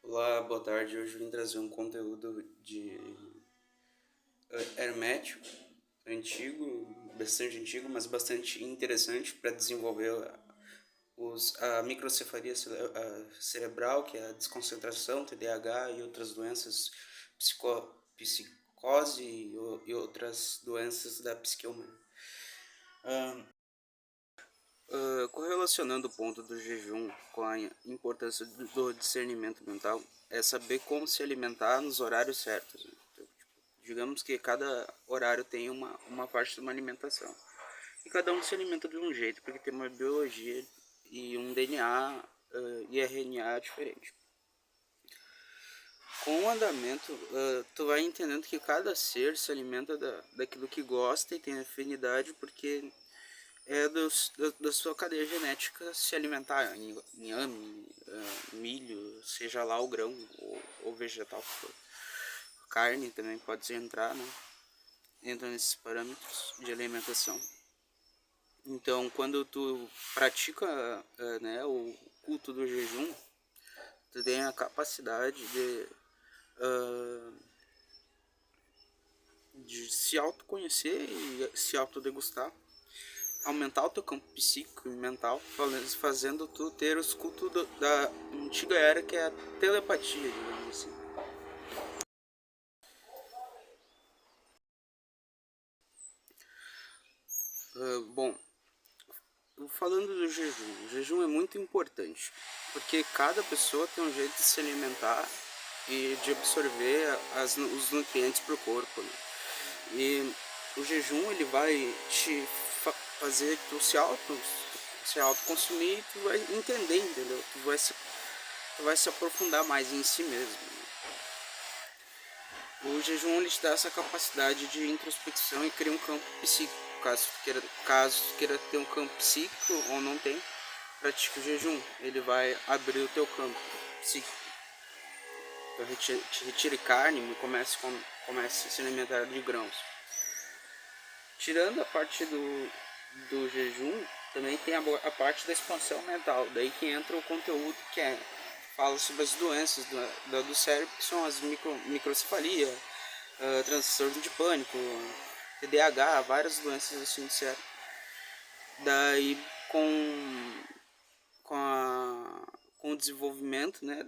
Olá, boa tarde. Hoje eu vim trazer um conteúdo de hermético, antigo, bastante antigo, mas bastante interessante para desenvolver a microcefalia cerebral, que é a desconcentração, TDAH e outras doenças, psicose e outras doenças da psique humana. Correlacionando o ponto do jejum com a importância do discernimento mental, é saber como se alimentar nos horários certos, né? Então, digamos que cada horário tem uma parte de uma alimentação. E cada um se alimenta de um jeito, porque tem uma biologia e um DNA e RNA diferente. Com o andamento, tu vai entendendo que cada ser se alimenta daquilo que gosta e tem afinidade, porque da sua cadeia genética se alimentar em inhame, milho, seja lá o grão ou vegetal que for. Carne também pode entrar, né? Entra nesses parâmetros de alimentação. Então, quando tu pratica né, o culto do jejum, tu tem a capacidade de se autoconhecer e se autodegustar, aumentar o teu campo psíquico e mental, fazendo tu ter os cultos da antiga era, que é a telepatia, digamos assim. Bom, falando do jejum, o jejum é muito importante, porque cada pessoa tem um jeito de se alimentar e de absorver os nutrientes para o corpo, né? E o jejum ele vai te fazer tu se autoconsumir e tu vai entender, entendeu? Tu vai se aprofundar mais em si mesmo, né? O jejum ele te dá essa capacidade de introspecção e cria um campo psíquico. Caso tu queira ter um campo psíquico ou não tem, pratica o jejum. Ele vai abrir o teu campo psíquico. Então, retire carne e comece a se alimentar de grãos. Tirando a parte do jejum, também tem a parte da expansão mental. Daí que entra o conteúdo fala sobre as doenças do cérebro, que são as microcefalia, transtorno de pânico, TDAH, várias doenças assim do cérebro. Daí com o desenvolvimento, né,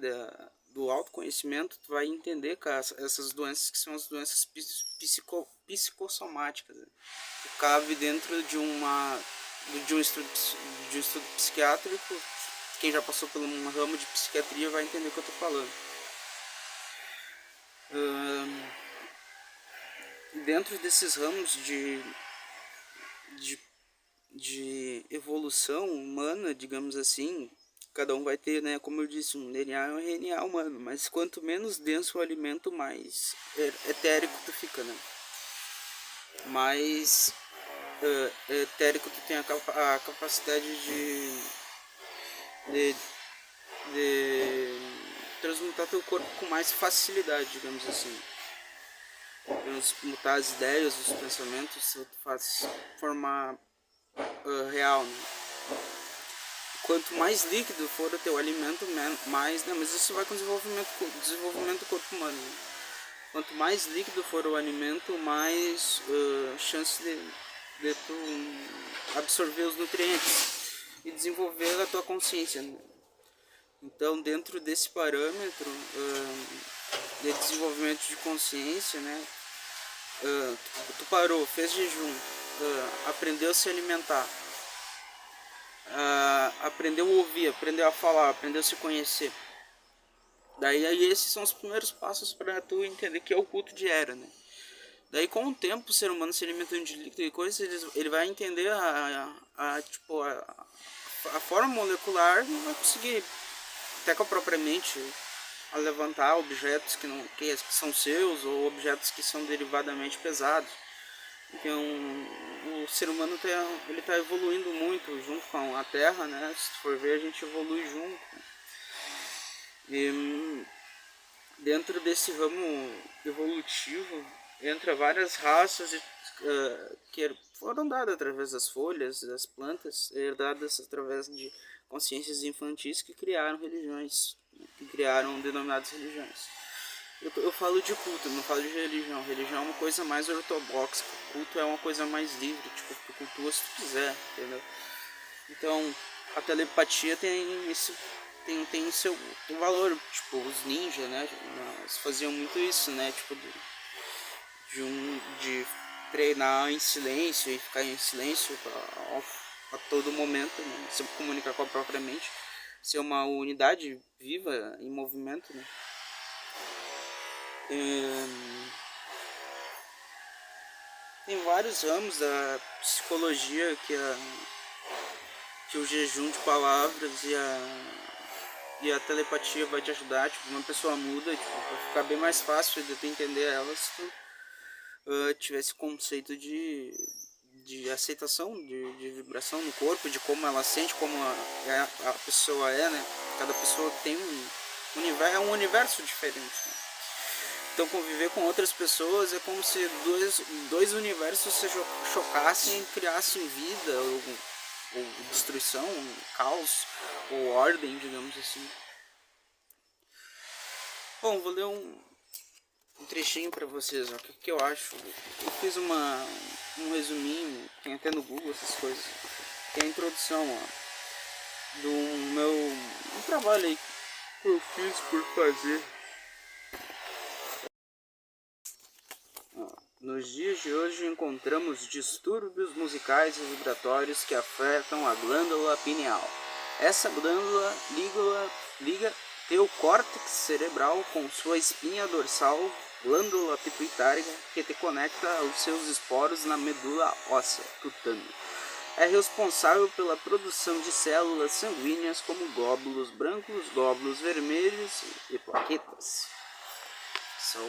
do autoconhecimento, tu vai entender que essas doenças, que são as doenças psicossomáticas, né, que cabe dentro de um estudo psiquiátrico. Quem já passou por um ramo de psiquiatria vai entender o que eu estou falando. Dentro desses ramos de evolução humana, digamos assim, cada um vai ter, né, como eu disse, um DNA e um RNA humano, mas quanto menos denso o alimento, mais etérico tu fica, né? Mais etérico tu tem a capacidade de, de transmutar teu corpo com mais facilidade, digamos assim. Transmutar as ideias, os pensamentos, tu faz formar real, né? Quanto mais líquido for o teu alimento, mais, né? Mas isso vai com o desenvolvimento do corpo humano, né? Quanto mais líquido for o alimento, mais chance de tu absorver os nutrientes e desenvolver a tua consciência, né? Então, dentro desse parâmetro de desenvolvimento de consciência, né? Tu parou, fez jejum, aprendeu a se alimentar, aprendeu a ouvir, aprendeu a falar, aprendeu a se conhecer. Daí aí esses são os primeiros passos para tu entender que é o culto de era, né? Daí com o tempo o ser humano se alimentando de líquido e coisas, ele vai entender a forma molecular e vai conseguir até com a própria mente a levantar objetos que são seus ou objetos que são derivadamente pesados. Então o ser humano ele tá evoluindo muito junto com a Terra, né? Se for ver, a gente evolui junto. E dentro desse ramo evolutivo entra várias raças que foram dadas através das folhas, das plantas, herdadas através de consciências infantis que criaram religiões que criaram denominadas religiões. Eu falo de culto, eu não falo de religião. Religião é uma coisa mais ortodoxa, culto é uma coisa mais livre, tipo, tu cultua se tu quiser, entendeu? Então, a telepatia tem seu valor, tipo, os ninjas, né? Eles faziam muito isso, né? Tipo, de treinar em silêncio e ficar em silêncio a todo momento, né? Se comunicar com a própria mente, ser uma unidade viva em movimento, né? Tem vários ramos da psicologia que o jejum de palavras e a telepatia vai te ajudar. Tipo, uma pessoa muda, tipo, vai ficar bem mais fácil de tu entender ela se tu tiver esse conceito de aceitação, de vibração no corpo, de como ela sente, como a pessoa é, né? Cada pessoa tem um universo diferente, né? Então conviver com outras pessoas é como se dois universos se chocassem e criassem vida, ou destruição, caos, ou ordem, digamos assim. Bom, vou ler um trechinho pra vocês, ó, o que eu acho. Eu fiz um resuminho, tem até no Google essas coisas. Tem a introdução, ó, do um trabalho aí que eu fiz por fazer. Nos dias de hoje encontramos distúrbios musicais e vibratórios que afetam a glândula pineal. Essa glândula liga teu córtex cerebral com sua espinha dorsal, glândula pituitária, que te conecta aos seus esporos na medula óssea, tutano. É responsável pela produção de células sanguíneas como glóbulos brancos, glóbulos vermelhos e plaquetas. São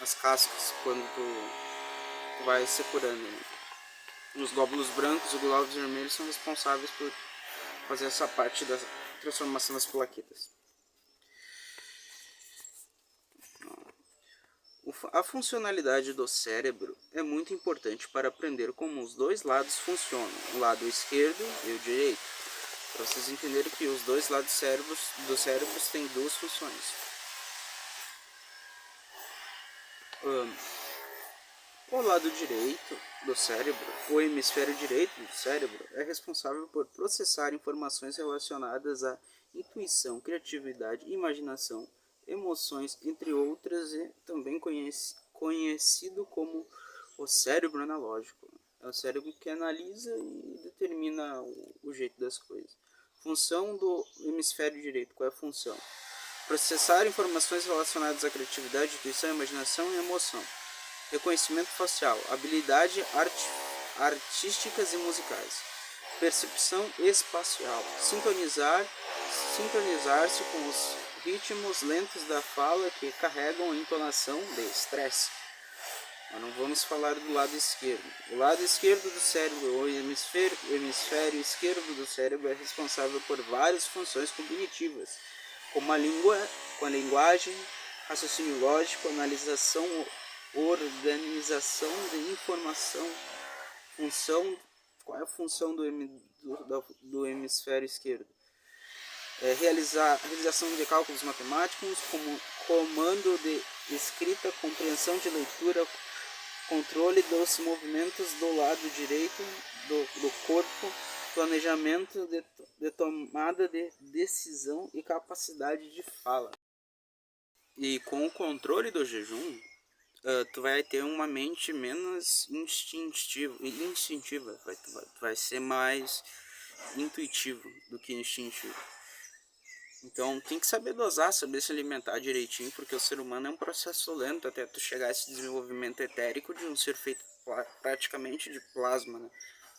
as cascas quando tu vai se curando, né? Os glóbulos brancos e os glóbulos vermelhos são responsáveis por fazer essa parte da transformação das plaquetas. A funcionalidade do cérebro é muito importante para aprender como os dois lados funcionam, o lado esquerdo e o direito. Para vocês entenderem que os dois lados do cérebro têm duas funções. O lado direito do cérebro, o hemisfério direito do cérebro, é responsável por processar informações relacionadas à intuição, criatividade, imaginação, emoções, entre outras, e também conhecido como o cérebro analógico. É o cérebro que analisa e determina o jeito das coisas. Função do hemisfério direito, qual é a função? Processar informações relacionadas à criatividade, intuição, imaginação e emoção. Reconhecimento facial, habilidades artísticas e musicais. Percepção espacial, sintonizar-se com os ritmos lentos da fala que carregam a entonação de estresse. Mas não vamos falar do lado esquerdo. O lado esquerdo do cérebro, o hemisfério esquerdo do cérebro, é responsável por várias funções cognitivas, como a linguagem, raciocínio lógico, analisação, organização de informação. Qual é a função do hemisfério esquerdo? Realização de cálculos matemáticos, como comando de escrita, compreensão de leitura, controle dos movimentos do lado direito do corpo, planejamento de tomada de decisão e capacidade de fala. E com o controle do jejum, tu vai ter uma mente menos instintiva, tu vai ser mais intuitivo do que instintivo. Então tem que saber dosar, saber se alimentar direitinho, porque o ser humano é um processo lento até tu chegar a esse desenvolvimento etérico de um ser feito praticamente de plasma, né?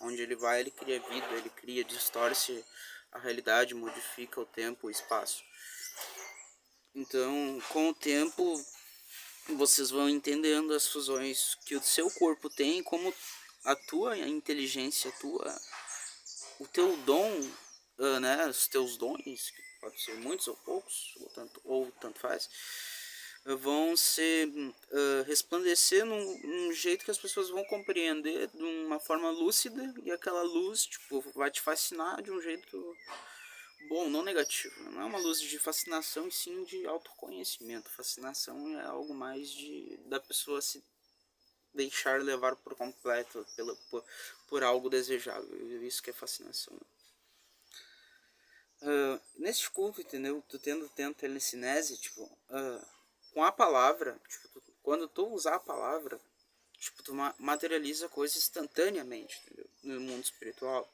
Onde ele vai, ele cria vida, ele cria, distorce a realidade, modifica o tempo, o espaço. Então, com o tempo, vocês vão entendendo as fusões que o seu corpo tem, como a tua inteligência, o teu dom, né, os teus dons, que pode ser muitos ou poucos, ou tanto faz, vão ser resplandecer num jeito que as pessoas vão compreender de uma forma lúcida, e aquela luz, tipo, vai te fascinar de um jeito bom, não negativo. Não é uma luz de fascinação, e sim de autoconhecimento. Fascinação é algo mais da pessoa se deixar levar por completo por algo desejável. Isso que é fascinação. Nesse culto, entendeu? Tu tendo telecinese, tipo, com a palavra, tipo, quando tu usar a palavra, tipo, tu materializa coisas instantaneamente, entendeu? No mundo espiritual.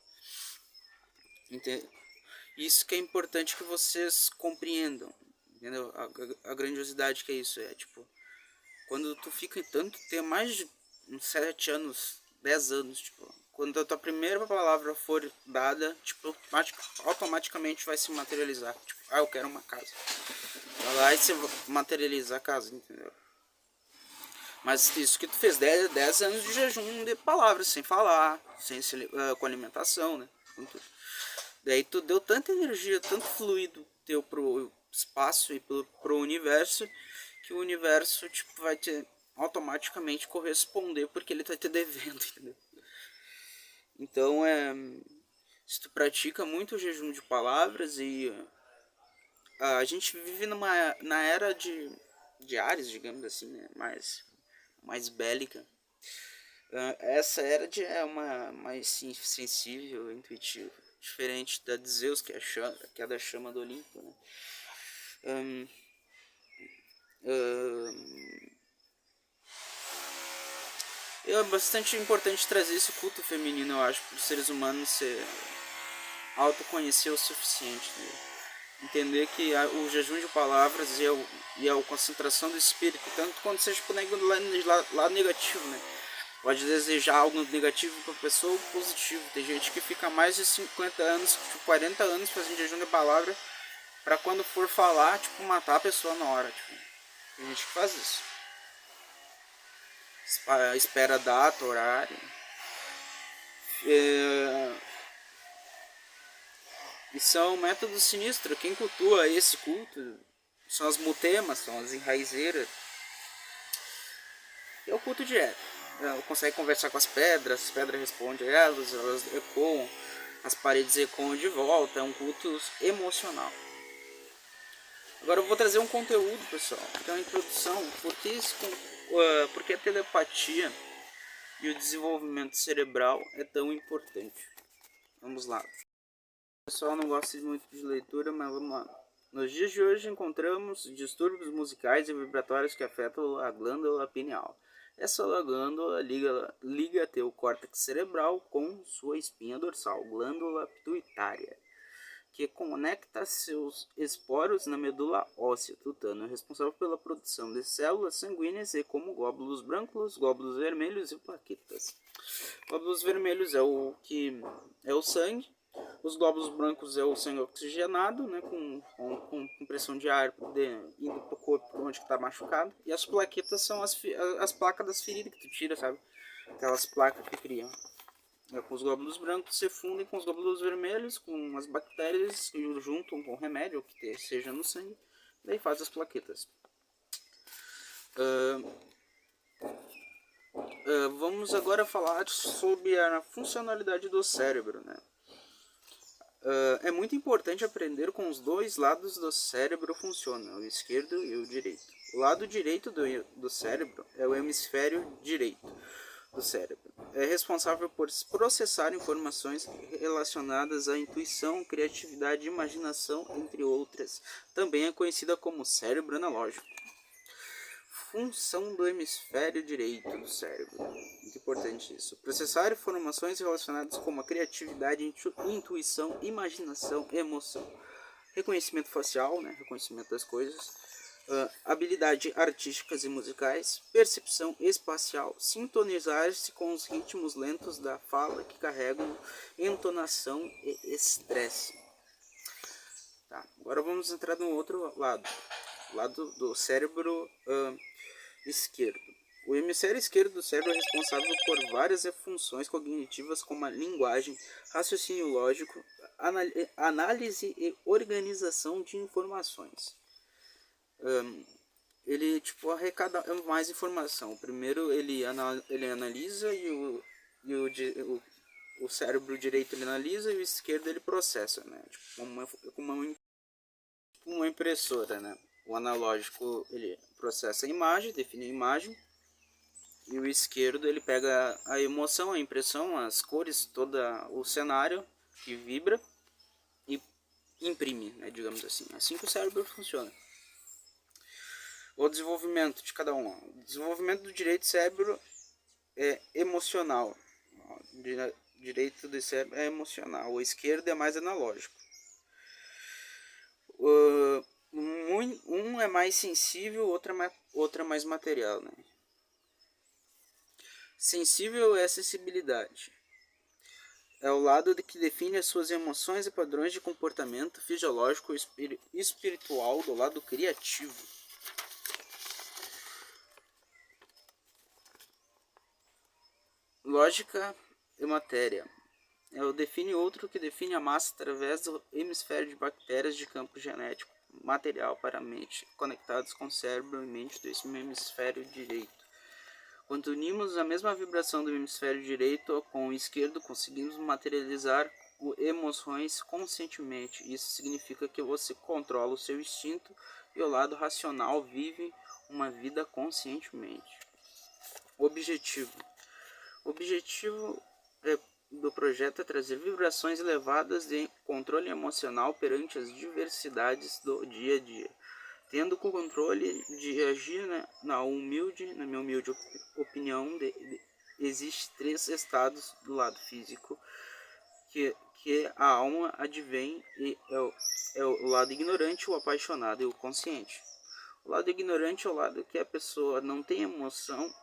Entende? Isso que é importante que vocês compreendam, entendeu? A grandiosidade que é isso, é tipo, quando tu fica em tanto tempo, mais de uns 7 anos, 10 anos, tipo, quando a tua primeira palavra for dada, tipo, automaticamente vai se materializar. Tipo, eu quero uma casa. Vai lá e você materializa a casa, entendeu? Mas isso que tu fez 10 anos de jejum de palavras, sem falar, com alimentação, né? Daí tu deu tanta energia, tanto fluido teu pro espaço e pro universo, que o universo tipo, vai te automaticamente corresponder porque ele tá te devendo, entendeu? Então se tu pratica muito o jejum de palavras e a gente vive na era de Ares, digamos assim, né? Mais bélica. Essa era é uma mais sensível, intuitiva, diferente da de Zeus, que é da chama do Olimpo, né? Hum, hum, é bastante importante trazer esse culto feminino, eu acho, para os seres humanos se autoconhecer o suficiente, né? Entender que o jejum de palavras e a concentração do espírito, tanto quando seja por lado negativo, né? Pode desejar algo negativo para a pessoa ou positivo. Tem gente que fica mais de 50 anos, tipo 40 anos fazendo jejum de palavra para quando for falar, tipo, matar a pessoa na hora. Tipo. Tem gente que faz isso. Espera data, horário. E são métodos sinistros. Quem cultua esse culto são as mutemas, são as enraizeiras. É o culto direto. Ela consegue conversar com as pedras respondem a elas ecoam, as paredes ecoam de volta. É um culto emocional. Agora eu vou trazer um conteúdo, pessoal. Então, introdução. Por que a telepatia e o desenvolvimento cerebral é tão importante? Vamos lá. O pessoal não gosta muito de leitura, mas vamos lá. Nos dias de hoje encontramos distúrbios musicais e vibratórios que afetam a glândula pineal. Essa glândula liga teu córtex cerebral com sua espinha dorsal, glândula pituitária, que conecta seus esporos na medula óssea tutano, responsável pela produção de células sanguíneas e como glóbulos brancos, glóbulos vermelhos e plaquetas. Glóbulos vermelhos é o sangue. Os glóbulos brancos é o sangue oxigenado, né, com pressão de ar indo para o corpo onde está machucado. E as plaquetas são as placas das feridas que tu tira, sabe? Aquelas placas que criam. Com os glóbulos brancos se fundem com os glóbulos vermelhos, com as bactérias que juntam com o remédio, ou que seja no sangue, daí faz as plaquetas. Vamos agora falar sobre a funcionalidade do cérebro, né? É muito importante aprender como os dois lados do cérebro funcionam, o esquerdo e o direito. O lado direito do cérebro é o hemisfério direito do cérebro. É responsável por processar informações relacionadas à intuição, criatividade e imaginação, entre outras. Também é conhecida como cérebro analógico. Função do hemisfério direito do cérebro. Muito importante isso. Processar informações relacionadas com a criatividade, intuição, imaginação, emoção. Reconhecimento facial, né? Reconhecimento das coisas. Habilidade artísticas e musicais. Percepção espacial. Sintonizar-se com os ritmos lentos da fala que carregam entonação e estresse. Tá, agora vamos entrar no outro lado. Lado do cérebro esquerdo. O hemisfério esquerdo do cérebro é responsável por várias funções cognitivas como a linguagem, raciocínio lógico, análise e organização de informações. Ele tipo arrecada mais informação. Primeiro ele analisa e o cérebro direito ele analisa e o esquerdo ele processa, né? Tipo, uma impressora, né? O analógico ele processa a imagem, define a imagem, e o esquerdo ele pega a emoção, a impressão, as cores, todo o cenário que vibra e imprime, né, digamos assim. Assim que o cérebro funciona. O desenvolvimento de cada um. O desenvolvimento do direito do cérebro é emocional. O direito do cérebro é emocional. O esquerdo é mais analógico. Um é mais sensível, outro é mais material, né? Sensível é a sensibilidade. É o lado que define as suas emoções e padrões de comportamento fisiológico e espiritual do lado criativo. Lógica e matéria. Define outro que define a massa através do hemisfério de bactérias de campo genético material para a mente, conectados com o cérebro e mente do hemisfério direito. Quando unimos a mesma vibração do hemisfério direito com o esquerdo, conseguimos materializar emoções conscientemente. Isso significa que você controla o seu instinto e o lado racional vive uma vida conscientemente. Objetivo. O objetivo do projeto é trazer vibrações elevadas de controle emocional perante as diversidades do dia a dia, tendo o controle de agir na minha humilde opinião, existe 3 estados do lado físico que a alma advém e é o lado ignorante, o apaixonado e o consciente. O lado ignorante é o lado que a pessoa não tem emoção,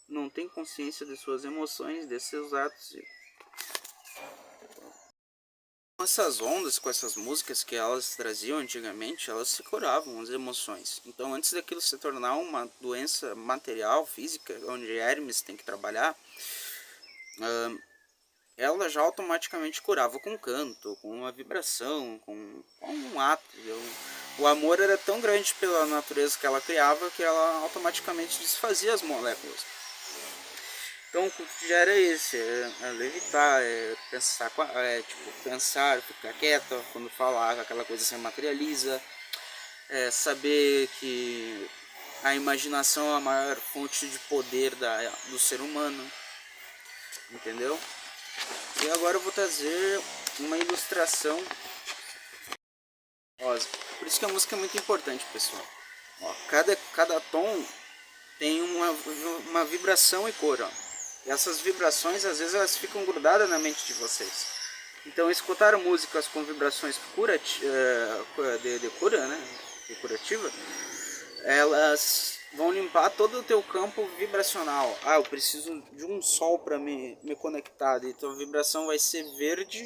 não tem consciência de suas emoções, de seus atos. Com essas ondas, com essas músicas que elas traziam antigamente, elas se curavam as emoções. Então, antes daquilo se tornar uma doença material, física, onde Hermes tem que trabalhar, ela já automaticamente curava com canto, com uma vibração, com um ato. O amor era tão grande pela natureza que ela criava que ela automaticamente desfazia as moléculas. Então o culto já era esse, é levitar, pensar, ficar quieto quando falar, aquela coisa se materializa, saber que a imaginação é a maior fonte de poder do ser humano, entendeu? E agora eu vou trazer uma ilustração. Ó, por isso que a música é muito importante, pessoal. Ó, cada tom tem uma vibração e cor, ó. E essas vibrações, às vezes, elas ficam grudadas na mente de vocês. Então, escutar músicas com vibrações de cura, né? De curativa, elas vão limpar todo o teu campo vibracional. Ah, eu preciso de um sol para me conectar. E tua vibração vai ser verde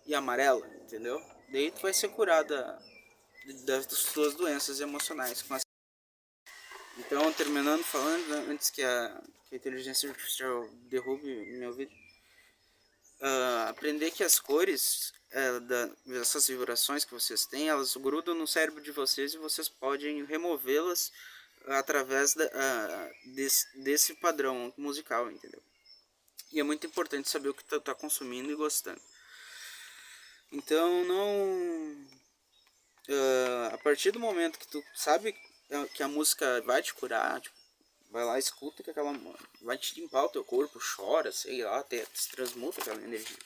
e amarela, entendeu? Daí tu vai ser curada das tuas doenças emocionais. Então, terminando falando, antes que a inteligência artificial derrube meu vídeo, aprender que as cores dessas vibrações que vocês têm, elas grudam no cérebro de vocês e vocês podem removê-las através desse padrão musical, entendeu? E é muito importante saber o que tu tá consumindo e gostando. Então, a partir do momento que tu sabe que a música vai te curar, tipo, vai lá, escuta que aquela vai te limpar o teu corpo, chora, sei lá, até transmuta aquela energia.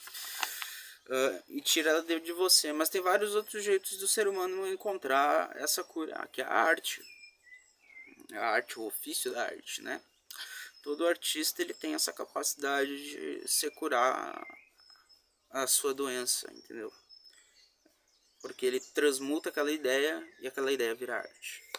E tira ela de você. Mas tem vários outros jeitos do ser humano encontrar essa cura, que é a arte. A arte, o ofício da arte, né? Todo artista ele tem essa capacidade de se curar a sua doença, entendeu? Porque ele transmuta aquela ideia e aquela ideia vira arte.